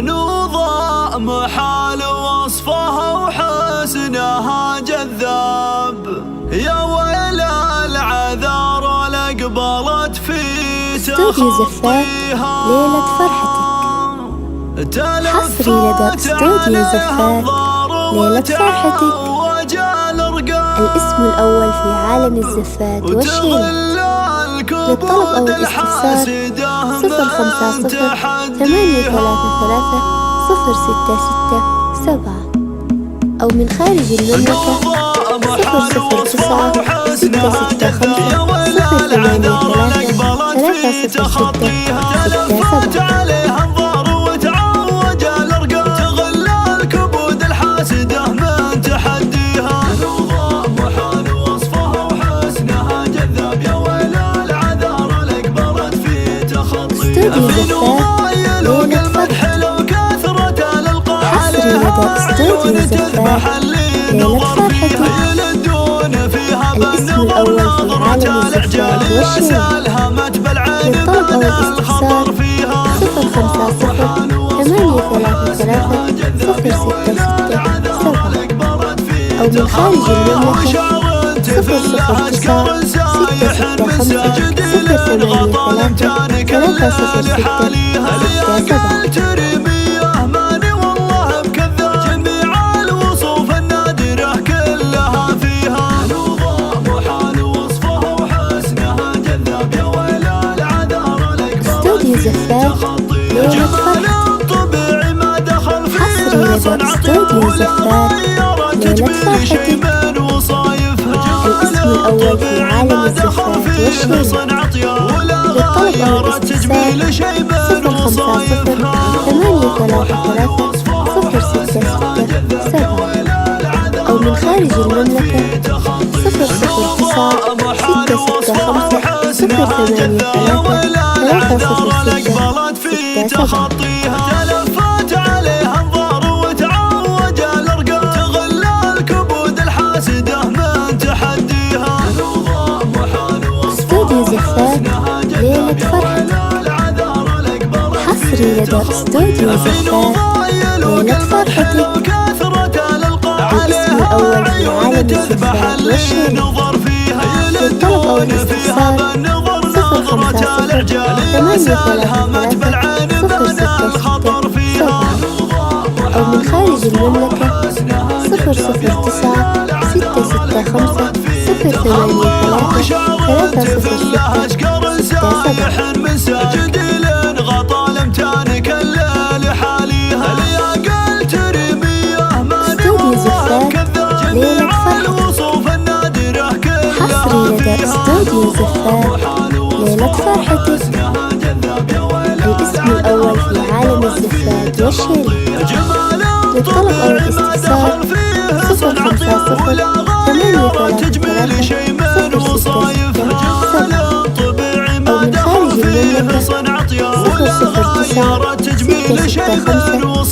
نوضة محال وصفها وحسنها جذاب، يا ويل العذار لقبلت في استوديو زفات ليلة فرحتك. حصري لدى استوديو زفات ليلة فرحتك. الاسم الأول في عالم الزفات والشيلات. للطلب أو الاستفسار 05433 أو من خارج المملكة 006 ليلة فرحتك. الاسم الأول في عالم الزفات والشيلات. للطلب أو الاستفسار 05433 أو من خارج المملكة 00965 زفات ليلة فرحتك. حصري لدى استوديو زفات ليلة فرحتك. الاسم الأول في عالم الزفات والشيلات. للطلب أو الاستفسار 05433 أو من خارج المملكة 00965 تلفت عليها انظار وتعوج الارقام، تغلى الكبود الحاسده من تحديها. استوديو زفات ليلة فرحتك. حصري لدى استوديو زفات ليلة فرحتك. الاسم الأول في عالم الزفات والشيلات. للطلب أو الاستفسار 05433 أو من خارج المملكة 006 استوديو زفات ليلة فرحتك. الاسم الأول في عالم الزفات والشيلات. للطلب أو الاستفسار 05083 أو من خارج المملكة 00965 006